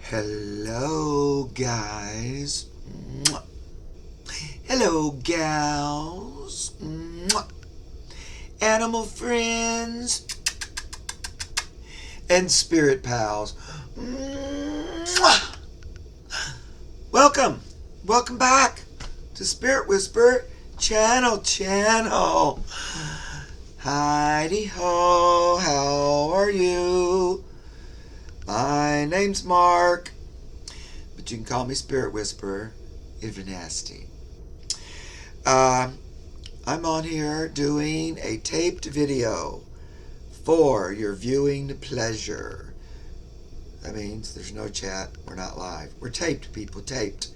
Hello, guys. Mwah. Hello, gals. Mwah. Animal friends and spirit pals. Mwah. Welcome back to Spirit Whisper channel. Heidi ho, how are you? My name's Mark, but you can call me Spirit Whisperer if you're nasty. I'm on here doing a taped video for your viewing pleasure. That means there's no chat. We're not live. We're taped, people, taped.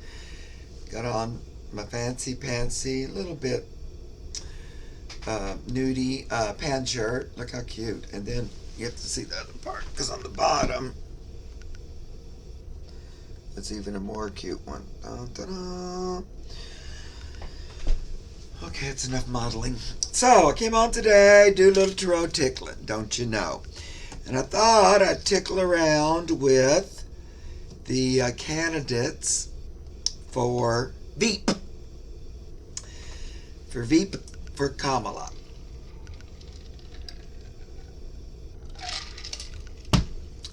Got on my fancy pantsy, little bit nudie pan shirt. Look how cute. And then you have to see the other part because on the bottom it's even a more cute one. Dun, dun, dun. Okay, it's enough modeling. So I came on today, do a little tarot tickling, don't you know? And I thought I'd tickle around with the candidates for Veep. For Kamala.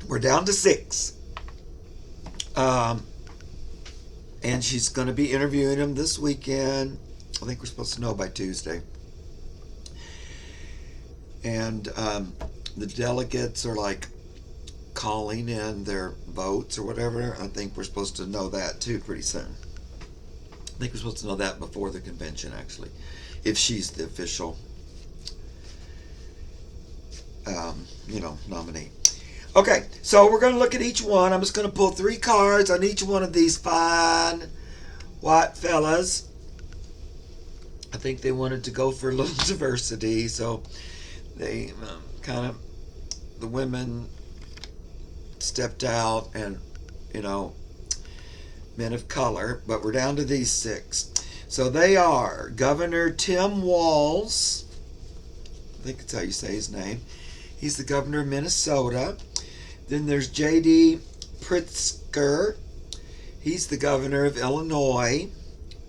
We're down to 6. And she's going to be interviewing them this weekend. I think we're supposed to know by Tuesday. And the delegates are like calling in their votes or whatever. I think we're supposed to know that too pretty soon. I think we're supposed to know that before the convention, actually, if she's the official, nominee. Okay, so we're going to look at each one. I'm just going to pull 3 cards on each one of these fine white fellas. I think they wanted to go for a little diversity, so they the women stepped out and, men of color, but we're down to these 6. So they are Governor Tim Walz. I think that's how you say his name. He's the governor of Minnesota. Then there's J.D. Pritzker. He's the governor of Illinois.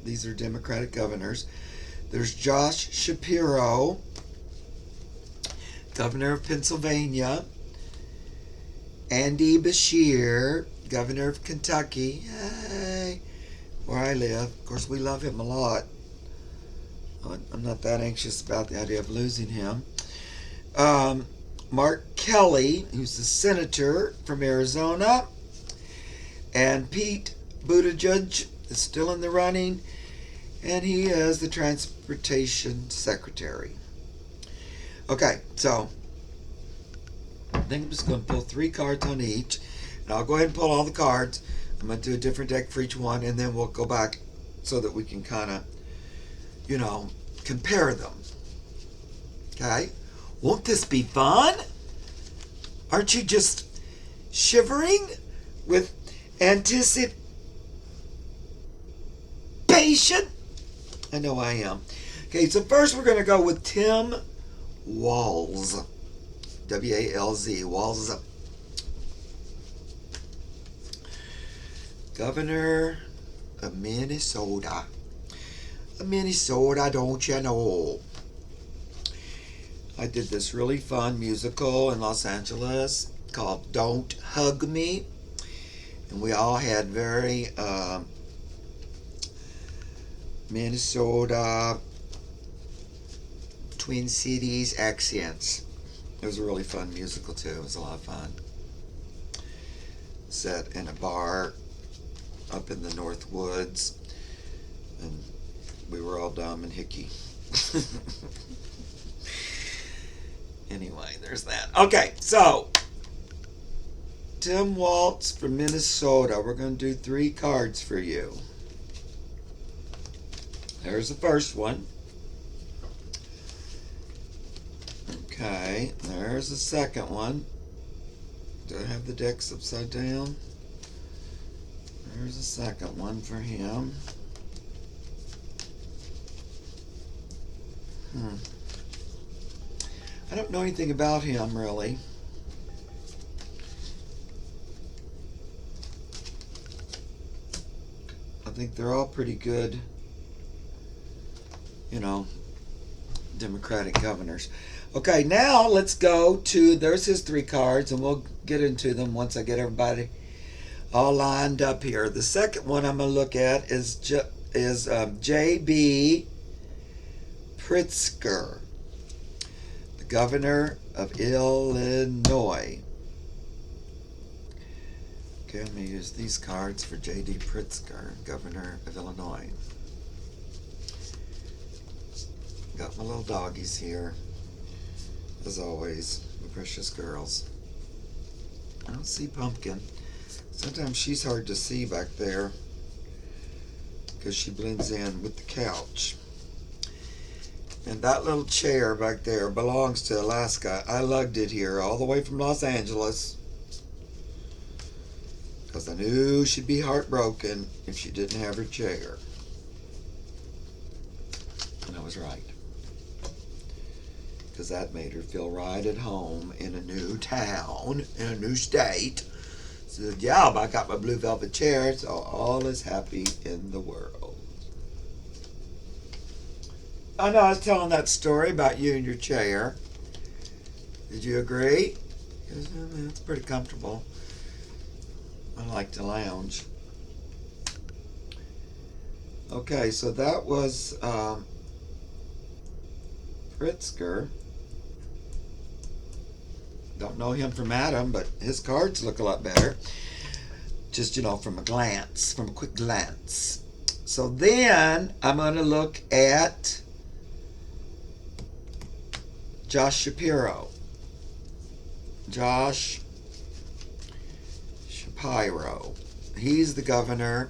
These are Democratic governors. There's Josh Shapiro, governor of Pennsylvania. Andy Beshear, governor of Kentucky. Hey, where I live. Of course, we love him a lot. I'm not that anxious about the idea of losing him. Mark Kelly, who's the senator from Arizona. And Pete Buttigieg is still in the running, and he is the transportation secretary. Okay, so I think I'm just going to pull 3 cards on each, and I'll go ahead and pull all the cards. I'm going to do a different deck for each one, and then we'll go back so that we can kind of, compare them. Okay? Won't this be fun? Aren't you just shivering with anticipation? I know I am. Okay, so first we're going to go with Tim Walz. W-A-L-Z. Walz. Governor of Minnesota. Minnesota, don't you know? I did this really fun musical in Los Angeles called Don't Hug Me. And we all had very Minnesota, Twin Cities accents. It was a really fun musical too. It was a lot of fun. Set in a bar up in the North Woods, and we were all dumb and hickey. Anyway, there's that. Okay, so Tim Walz from Minnesota. We're going to do 3 cards for you. There's the first one. Okay, there's the second one. Do I have the decks upside down? There's the second one for him. I don't know anything about him, really. I think they're all pretty good, you know, Democratic governors. Okay, now let's go to, there's his 3 cards, and we'll get into them once I get everybody all lined up here. The second one I'm going to look at is J.B. Pritzker, the governor of Illinois. Okay, I'm going to use these cards for J.D. Pritzker, governor of Illinois. Got my little doggies here, as always, my precious girls. I don't see Pumpkin. Sometimes she's hard to see back there because she blends in with the couch. And that little chair back there belongs to Alaska. I lugged it here all the way from Los Angeles because I knew she'd be heartbroken if she didn't have her chair. And I was right, because that made her feel right at home in a new town, in a new state. So, yeah, I got my blue velvet chair, so all is happy in the world. I know I was telling that story about you and your chair. Did you agree? It's pretty comfortable. I like to lounge. Okay, so that was Pritzker. Don't know him from Adam, but his cards look a lot better. Just, you know, from a glance, from a quick glance. So then I'm going to look at Josh Shapiro. Josh Shapiro. He's the governor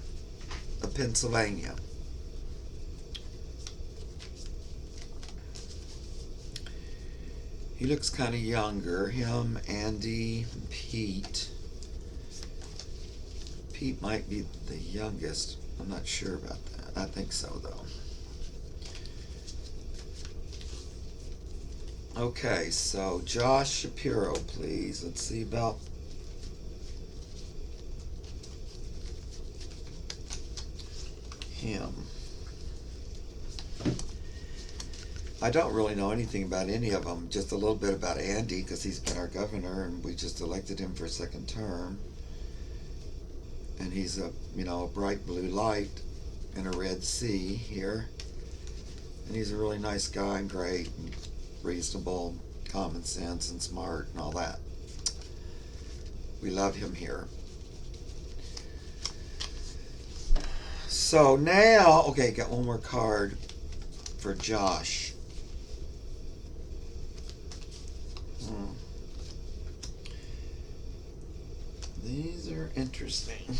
of Pennsylvania. He looks kind of younger. Him, Andy, and Pete. Pete might be the youngest. I'm not sure about that. I think so, though. Okay, so Josh Shapiro, please. Let's see about him. I don't really know anything about any of them, just a little bit about Andy, because he's been our governor and we just elected him for a second term. And he's a, you know, a bright blue light in a red sea here. And he's a really nice guy and great and reasonable, common sense and smart and all that. We love him here. So now, okay, got one more card for Josh. These are interesting.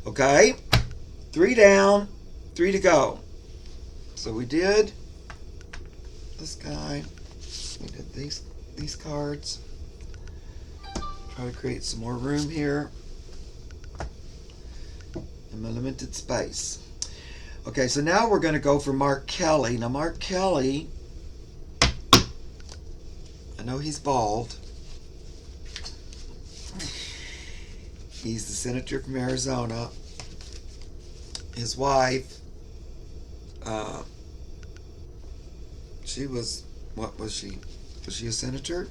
Okay, 3 down, 3 to go. So we did this guy. We did these cards. Try to create some more room here in my limited space. Okay, so now we're going to go for Mark Kelly. Now, Mark Kelly, I know he's bald. He's the senator from Arizona. His wife, she was, what was she? Was she a senator?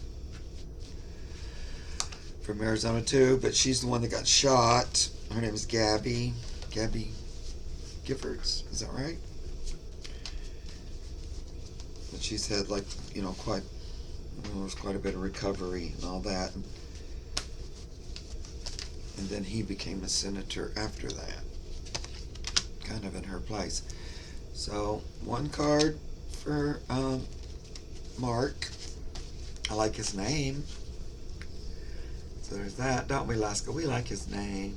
From Arizona too, but she's the one that got shot. Her name is Gabby Giffords, is that right? But she's had, like, you know, quite, well, there was quite a bit of recovery and all that. And then he became a senator after that, kind of in her place. So 1 card for Mark. I like his name. So there's that. Don't we, Laska? We like his name.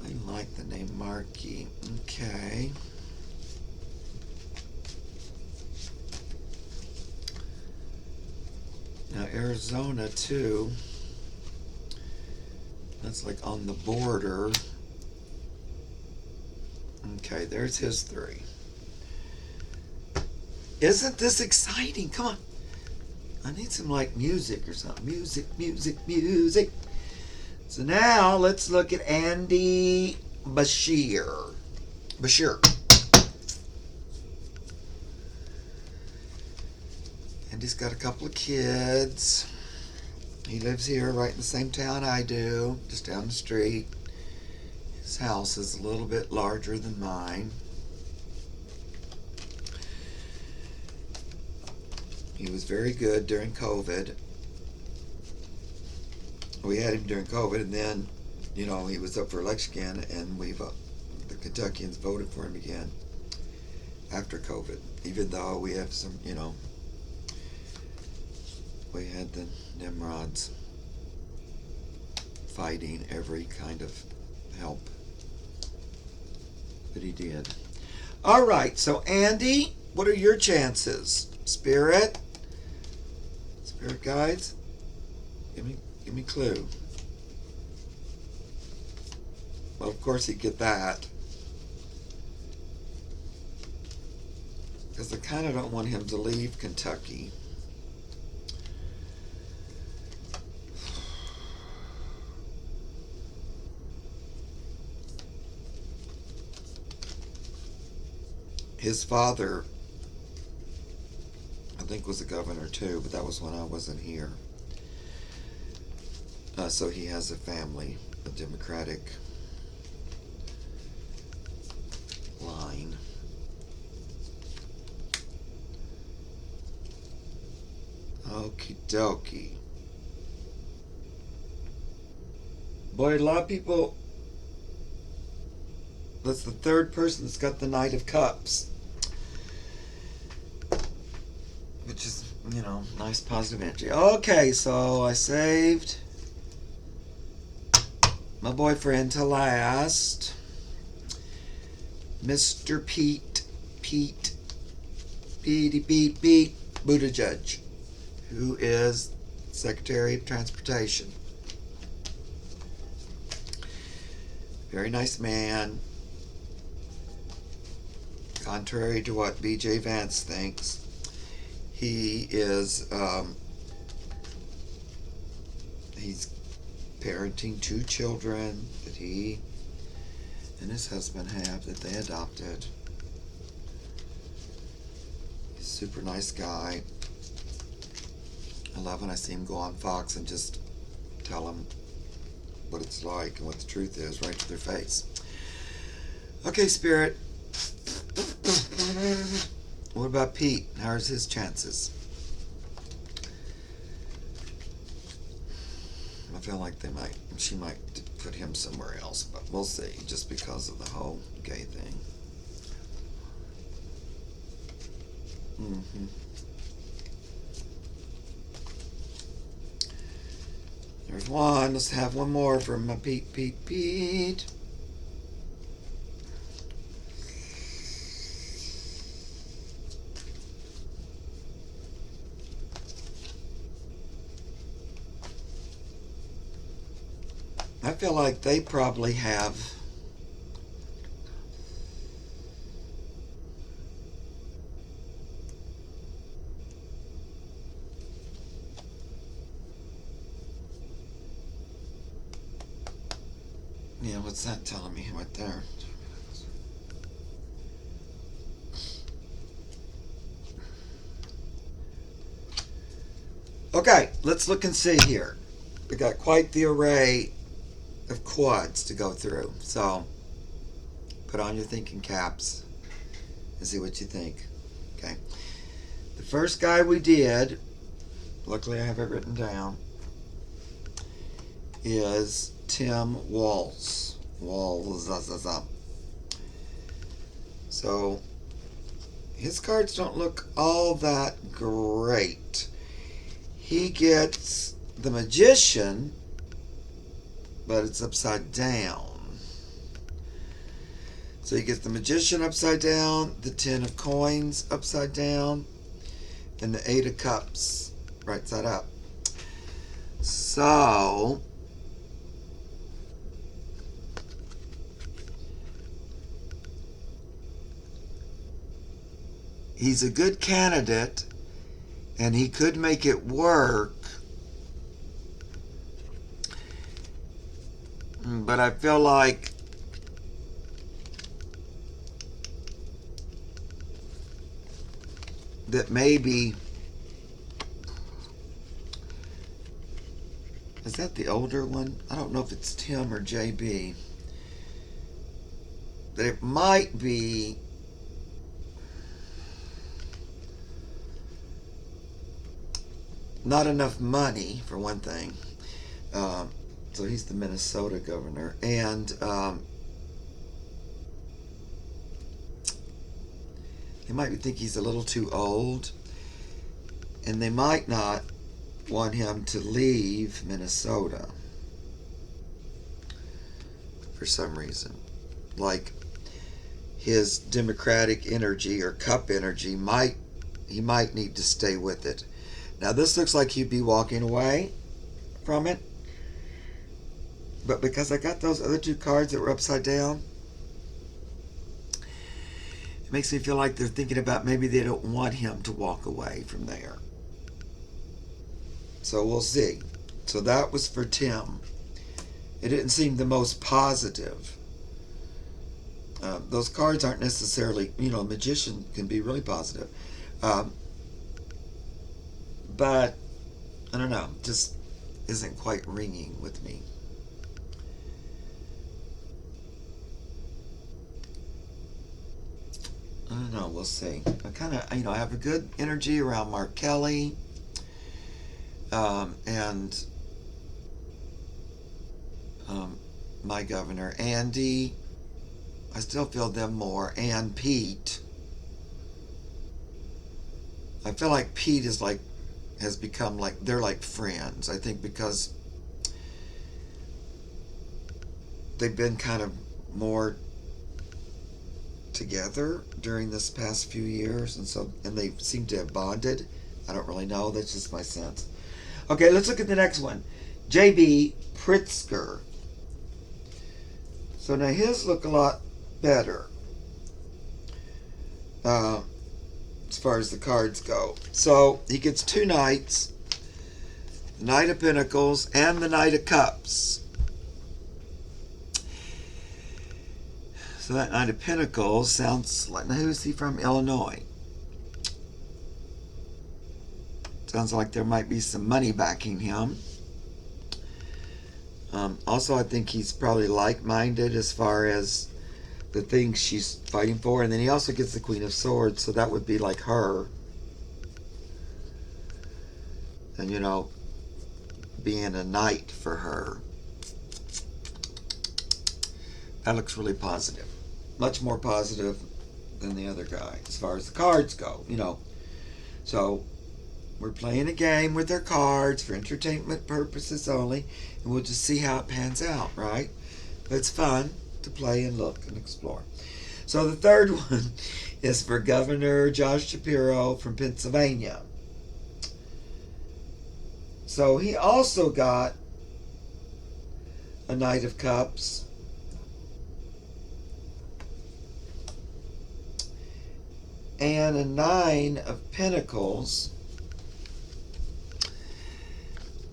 I like the name Marky. Okay. Now Arizona too. That's like on the border. Okay, there's his 3. Isn't this exciting? Come on. I need some like music or something. Music. So now let's look at Andy Bashir. Andy's got a couple of kids. He lives here right in the same town I do, just down the street. His house is a little bit larger than mine. He was very good during COVID. We had him during COVID, and then, he was up for election again, and the Kentuckians voted for him again after COVID, even though we have some, we had the Nimrods fighting every kind of help that he did. All right, so Andy, what are your chances? Spirit guides, give me a clue. Well, of course he'd get that, because I kind of don't want him to leave Kentucky. His father, I think, was a governor too, but that was when I wasn't here. So he has a family, a Democratic line. Okie dokie. Boy, a lot of people, that's the third person that's got the Knight of Cups. Which is, nice positive energy. Okay, so I saved my boyfriend to last. Mr. Pete Buttigieg, who is Secretary of Transportation. Very nice man. Contrary to what B.J. Vance thinks, he is, he's parenting 2 children that he and his husband have that they adopted. He's a super nice guy. I love when I see him go on Fox and just tell them what it's like and what the truth is right to their face. Okay, Spirit. What about Pete? How's his chances? I feel like she might put him somewhere else, but we'll see, just because of the whole gay thing. There's one. Let's have one more from my Pete. I feel like they probably have what's that telling me right there? Okay, let's look and see here. We got quite the array of quads to go through, so put on your thinking caps and see what you think. Okay, the first guy we did, luckily I have it written down, is Tim Walz. So his cards don't look all that great. He gets the Magician, but it's upside down. So he gets the Magician upside down, the 10 of Coins upside down, and the 8 of Cups right side up. So he's a good candidate, and he could make it work but I feel like that maybe, is that the older one? I don't know if it's Tim or JB. That it might be not enough money, for one thing. So he's the Minnesota governor. And they might think he's a little too old. And they might not want him to leave Minnesota for some reason. Like his Democratic energy or cup energy he might need to stay with it. Now this looks like he'd be walking away from it. But because I got those other two cards that were upside down, it makes me feel like they're thinking about maybe they don't want him to walk away from there. So we'll see. So that was for Tim. It didn't seem the most positive. Those cards aren't necessarily, a magician can be really positive. But, I don't know, just isn't quite ringing with me. I don't know, we'll see. I kind of, I have a good energy around Mark Kelly. And my governor, Andy. I still feel them more. And Pete. I feel like Pete has become they're like friends. I think because they've been kind of more together during this past few years, and they seem to have bonded. I don't really know. That's just my sense. Okay, let's look at the next one. JB Pritzker. So now his look a lot better as far as the cards go. So he gets two knights, the Knight of Pentacles and the Knight of Cups. So that Knight of Pentacles sounds like, now who's he from? Illinois. Sounds like there might be some money backing him. Also, I think he's probably like-minded as far as the things she's fighting for. And then he also gets the Queen of Swords, so that would be like her. And, being a knight for her. That looks really positive. Much more positive than the other guy as far as the cards go, So we're playing a game with their cards for entertainment purposes only, and we'll just see how it pans out, right? But it's fun to play and look and explore. So the third one is for Governor Josh Shapiro from Pennsylvania. So he also got a Knight of Cups and a Nine of Pentacles,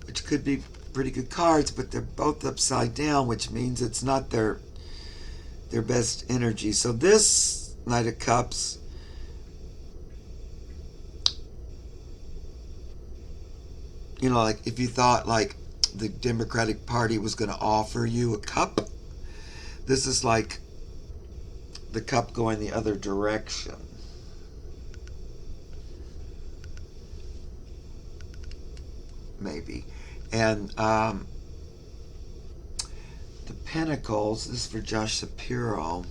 which could be pretty good cards, but they're both upside down, which means it's not their best energy. So this Knight of Cups, like if you thought like the Democratic Party was going to offer you a cup, this is like the cup going the other direction. Maybe. And the Pentacles, this is for Josh Shapiro.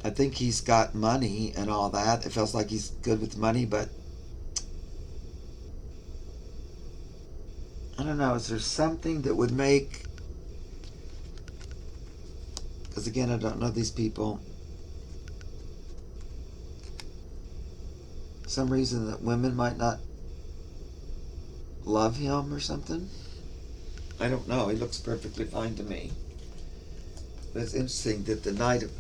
I think he's got money and all that. It feels like he's good with money, but I don't know. Is there something that would make, because again, I don't know these people, some reason that women might not love him or something? I don't know. He looks perfectly fine to me. But it's interesting that the Nine of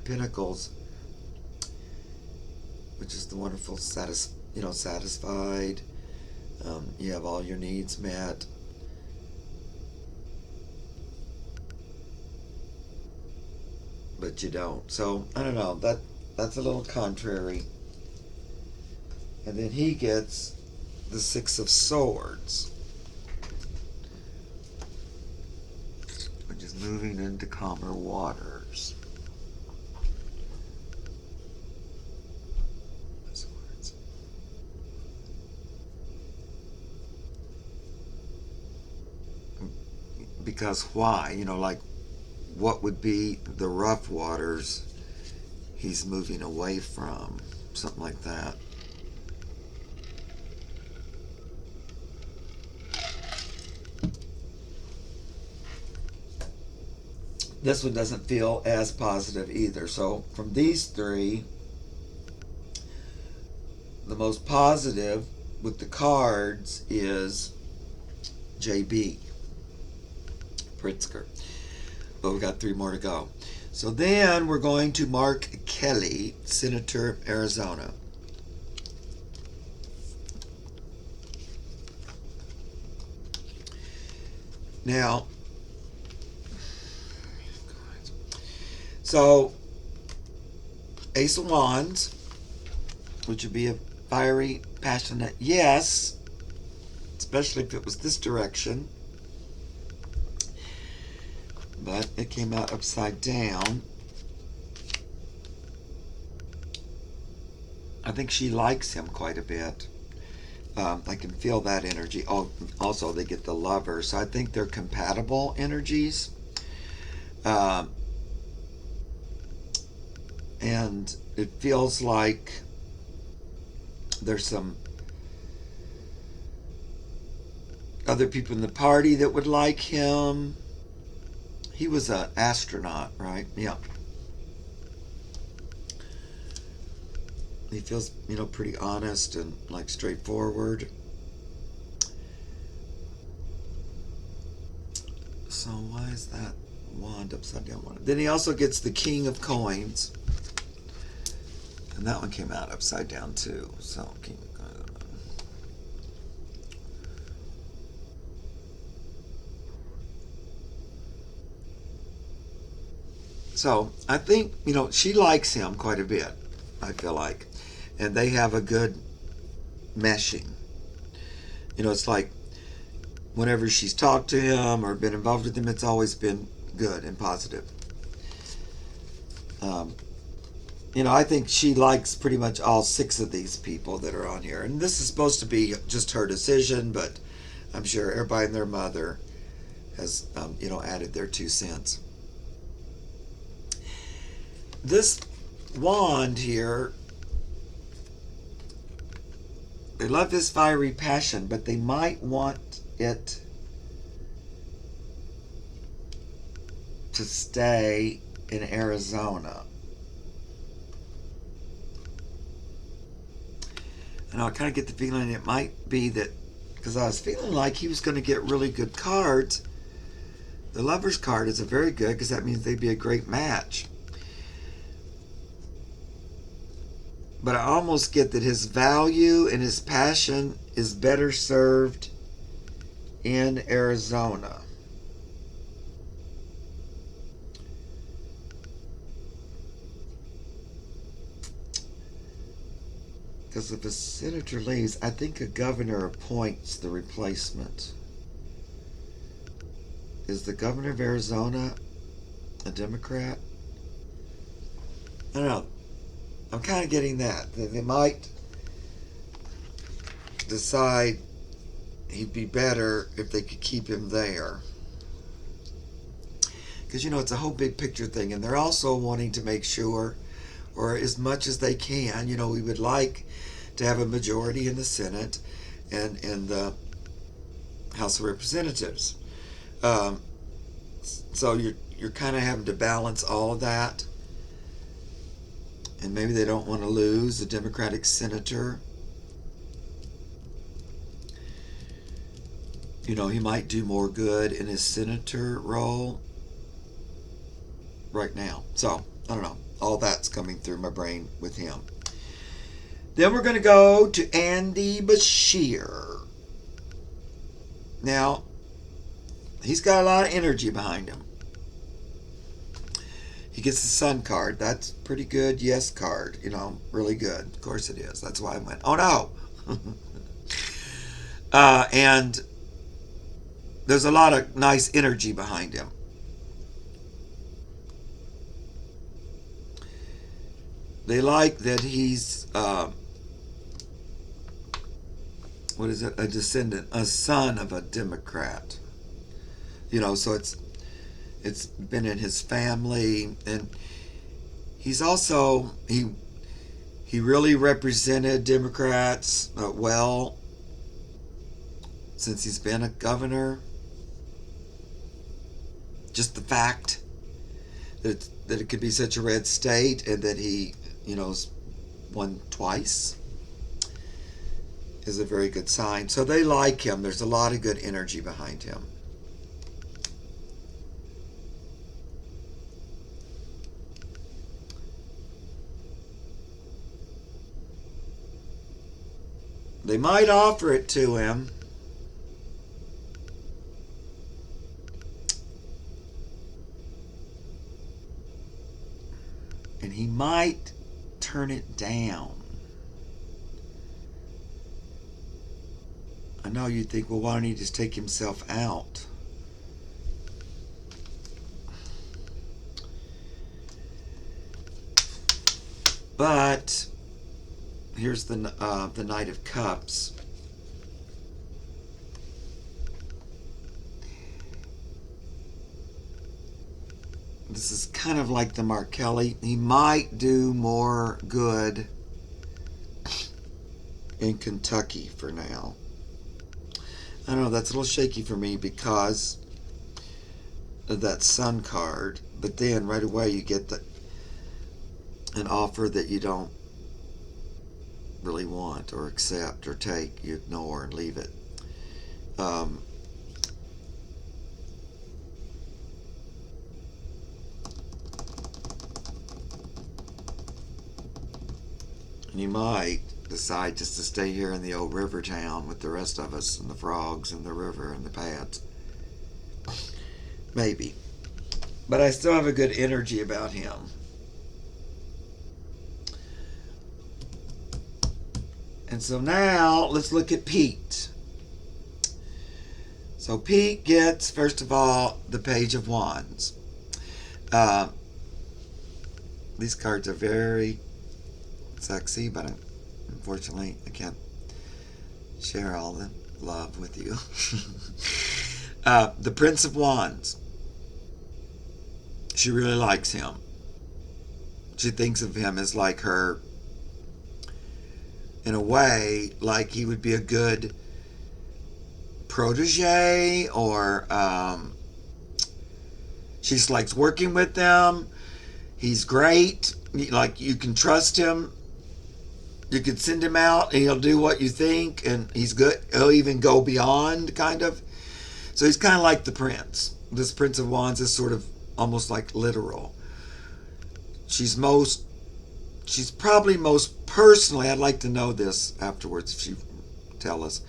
Pentacles, which is the wonderful satisfied, you have all your needs met, but you don't. So I don't know. That's a little contrary. And then he gets the Six of Swords, which is moving into calmer waters. Swords. Because why? You know, like, what would be the rough waters he's moving away from? Something like that. This one doesn't feel as positive either. So from these three, the most positive with the cards is JB Pritzker. But we got 3 more to go. So then we're going to Mark Kelly, Senator, Arizona. Now, so Ace of Wands, which would be a fiery, passionate yes, especially if it was this direction. But it came out upside down. I think she likes him quite a bit. I can feel that energy. Also, they get the Lover, so I think they're compatible energies. And it feels like there's some other people in the party that would like him. He was an astronaut, right? Yeah. He feels, pretty honest and like straightforward. So why is that wand upside down? Then he also gets the King of Coins. And that one came out upside down too. So King of Coins. So I think, she likes him quite a bit, I feel like. And they have a good meshing. It's like whenever she's talked to him or been involved with him, it's always been good and positive. I think she likes pretty much all 6 of these people that are on here. And this is supposed to be just her decision, but I'm sure everybody and their mother has, added their 2 cents. This wand here, they love this fiery passion, but they might want it to stay in Arizona. And I kind of get the feeling it might be that, because I was feeling like he was going to get really good cards. The Lover's card is a very good, because that means they'd be a great match. But I almost get that his value and his passion is better served in Arizona. Because if a senator leaves, I think a governor appoints the replacement. Is the governor of Arizona a Democrat? I don't know. I'm kind of getting that they might decide he'd be better if they could keep him there. Because, it's a whole big picture thing. And they're also wanting to make sure, or as much as they can, we would like to have a majority in the Senate and in the House of Representatives. So you're kind of having to balance all of that. And maybe they don't want to lose a Democratic senator. He might do more good in his senator role right now. So, I don't know. All that's coming through my brain with him. Then we're going to go to Andy Bashir. Now, he's got a lot of energy behind him. He gets the Sun card. That's pretty good. Yes card. Really good. Of course it is. That's why I went, oh no. And there's a lot of nice energy behind him. They like that he's, what is it? A descendant, a son of a Democrat. So it's been in his family, and he's also he really represented Democrats well since he's been a governor. Just the fact that it could be such a red state, and that he won twice, is a very good sign. So they like him. There's a lot of good energy behind him. They might offer it to him. And he might turn it down. I know you'd think, well, why don't he just take himself out? But here's the Knight of Cups. This is kind of like the Markelli. He might do more good in Kentucky for now. I don't know, that's a little shaky for me because of that Sun card. But then right away you get an offer that you don't really want or accept or take. You ignore and leave it. And you might decide just to stay here in the old river town with the rest of us and the frogs and the river and the pads. Maybe. But I still have a good energy about him. And so now let's look at Pete. So Pete gets, first of all, the Page of Wands. These cards are very sexy, but unfortunately I can't share all the love with you. The Prince of Wands. She really likes him. She thinks of him as like her, in a way, like he would be a good protege, or she just likes working with them. He's great. Like, you can trust him. You can send him out and he'll do what you think, and he's good. He'll even go beyond, kind of. So he's kind of like the prince. This Prince of Wands is sort of almost like literal. She's probably most personally, I'd like to know this afterwards if you tell us,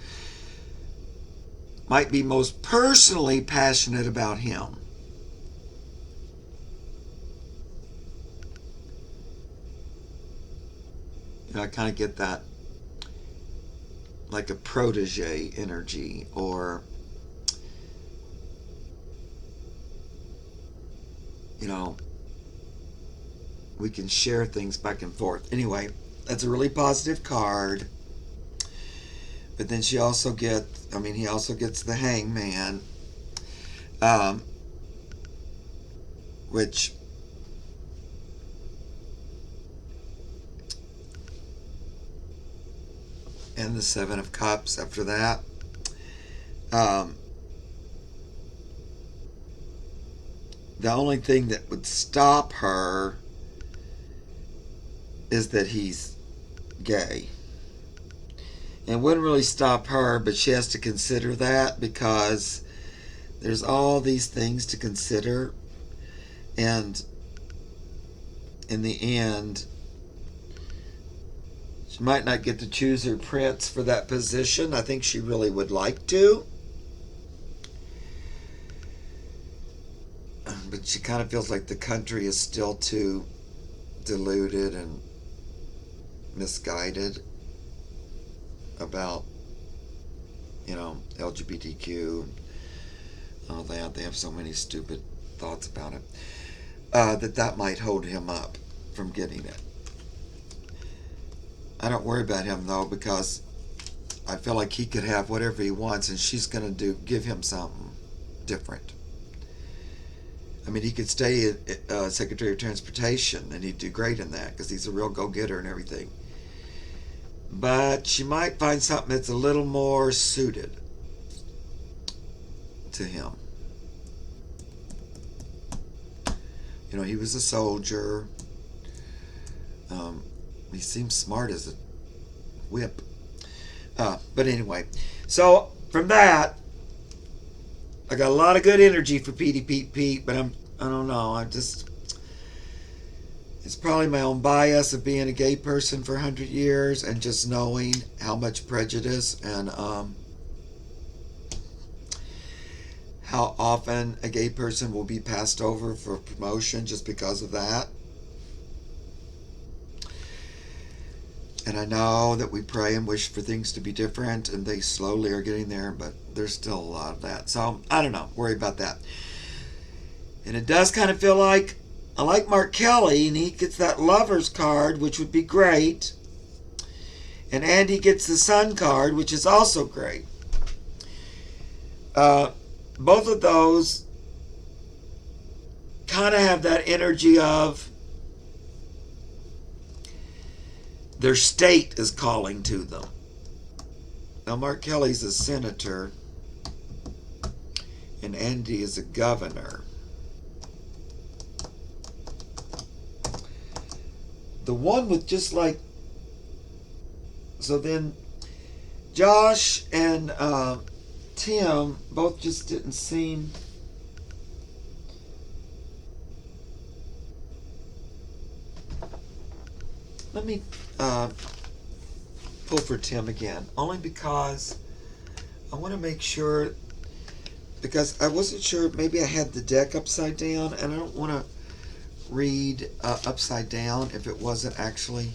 might be most personally passionate about him. I kind of get that, like a protege energy, or we can share things back and forth. Anyway, that's a really positive card. But then he also gets the Hangman, which and the Seven of Cups after that. The only thing that would stop her is that he's gay. And wouldn't really stop her, but she has to consider that, because there's all these things to consider. And in the end, she might not get to choose her prince for that position. I think she really would like to. but she kind of feels like the country is still too deluded and misguided about, LGBTQ and all that. They have so many stupid thoughts about it. That might hold him up from getting it. I don't worry about him though, because I feel like he could have whatever he wants, and she's going to give him something different. I mean, he could stay Secretary of Transportation, and he'd do great in that because he's a real go-getter and everything. But she might find something that's a little more suited to him. He was a soldier. He seems smart as a whip. But anyway, so from that, I got a lot of good energy for Petey Pete, but I don't know. It's probably my own bias of being a gay person for 100 years and just knowing how much prejudice and how often a gay person will be passed over for promotion just because of that. And I know that we pray and wish for things to be different, and they slowly are getting there, but there's still a lot of that. So, I don't know. Worry about that. And it does kind of feel like, I like Mark Kelly, and he gets that lover's card, which would be great. And Andy gets the sun card, which is also great. Both of those kind of have that energy of their state is calling to them. Now, Mark Kelly's a senator, and Andy is a governor. The one with just like... So then, Josh and Tim both just didn't seem... Let me pull for Tim again, only because I want to make sure, because I wasn't sure, maybe I had the deck upside down, and I don't want to read upside down if it wasn't actually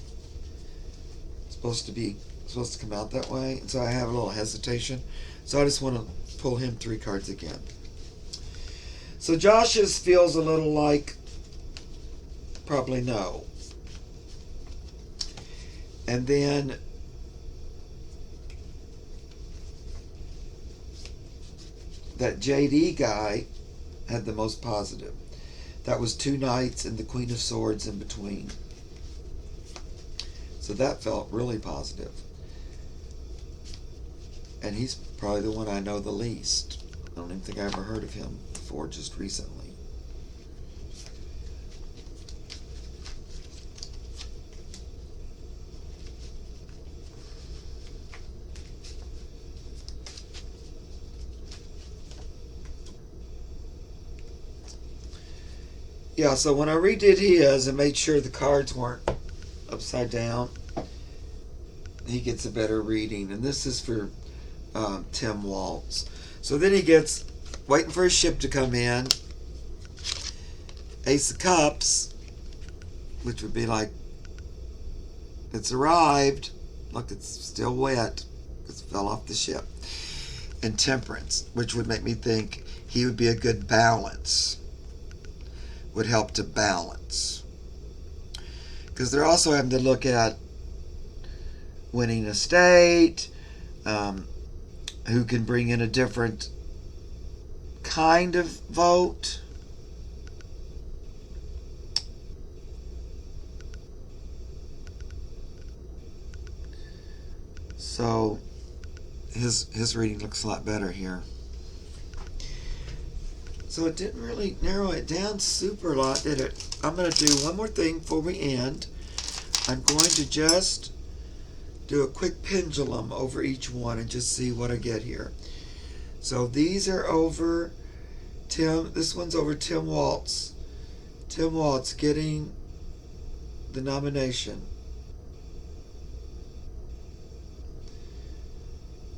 supposed to come out that way, and so I have a little hesitation. So I just want to pull him 3 cards again. So Josh's feels a little like probably no. And then that JD guy had the most positive. That was 2 knights and the Queen of Swords in between. So that felt really positive. And he's probably the one I know the least. I don't even think I ever heard of him before, just recently. Yeah, so when I redid his and made sure the cards weren't upside down, he gets a better reading. And this is for Tim Waltz. So then he gets, waiting for his ship to come in, Ace of Cups, which would be like, it's arrived. Look, it's still wet. It fell off the ship. And Temperance, which would make me think he would be a good balance. Would help to balance. Because they're also having to look at winning a state, who can bring in a different kind of vote. So his reading looks a lot better here. So it didn't really narrow it down super a lot, did it? I'm going to do one more thing before we end. I'm going to just do a quick pendulum over each one and just see what I get here. So these are over Tim. This one's over Tim Waltz. Tim Waltz getting the nomination.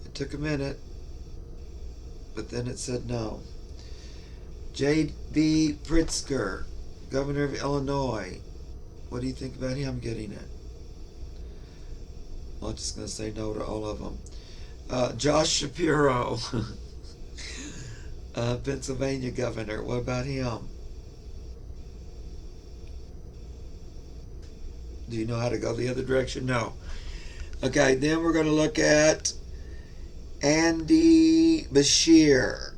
It took a minute, but then it said no. J.B. Pritzker, governor of Illinois. What do you think about him getting it? I'm just going to say no to all of them. Josh Shapiro, Pennsylvania governor. What about him? Do you know how to go the other direction? No. Okay, then we're going to look at Andy Bashir.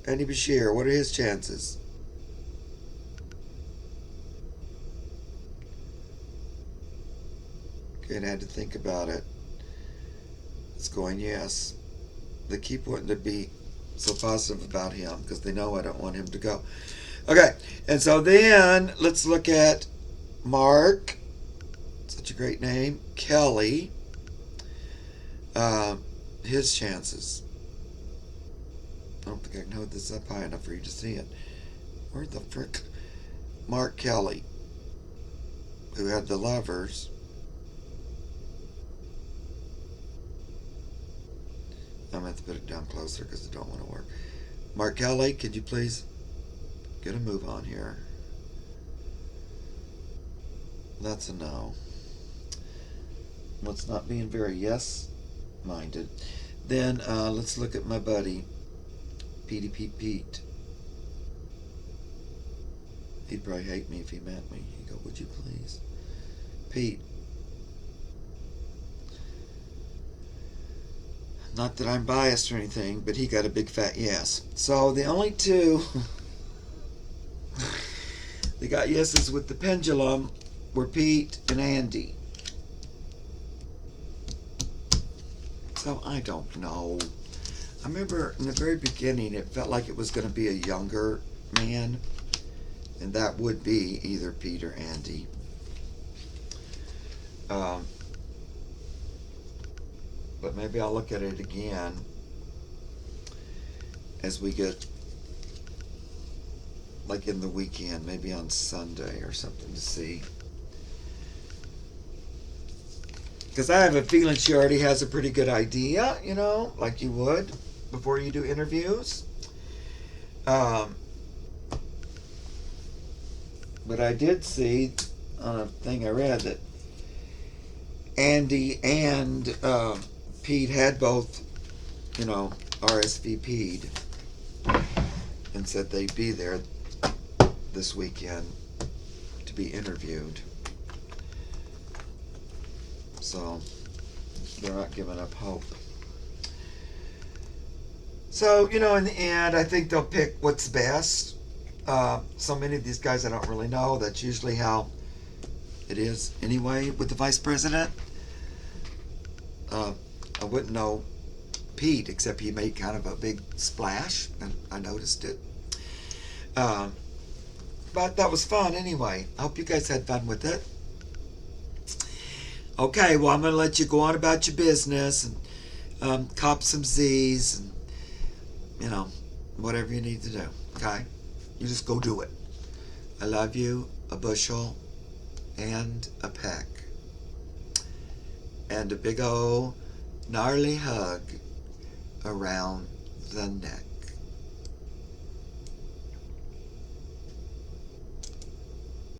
Andy Bashir, what are his chances? Okay, I had to think about it. It's going yes. They keep wanting to be so positive about him because they know I don't want him to go. Okay, and so then let's look at Mark. Such a great name. Kelly. His chances. I don't think I can hold this up high enough for you to see it. Where the frick? Mark Kelly, who had the lovers. I'm going to have to put it down closer because it don't want to work. Mark Kelly, could you please get a move on here? That's a no. Let's not being very yes-minded. Then let's look at my buddy, PDP Pete. He'd probably hate me if he met me. He'd go, would you please? Pete. Not that I'm biased or anything, but he got a big fat yes. So the only two that got yeses with the pendulum were Pete and Andy. So I don't know. I remember in the very beginning it felt like it was going to be a younger man, and that would be either Pete or Andy. But maybe I'll look at it again as we get, like in the weekend, maybe on Sunday or something to see. Because I have a feeling she already has a pretty good idea, you know, like you would before you do interviews. But I did see on a thing I read that Andy and Pete had both, you know, RSVP'd and said they'd be there this weekend to be interviewed. So they're not giving up hope. So, you know, in the end, I think they'll pick what's best. So many of these guys I don't really know. That's usually how it is anyway with the vice president. I wouldn't know Pete, except he made kind of a big splash, and I noticed it. But that was fun anyway. I hope you guys had fun with it. Okay, well, I'm going to let you go on about your business and cop some Z's and, you know, whatever you need to do. Okay? You just go do it. I love you, a bushel and a peck. And a big old gnarly hug around the neck.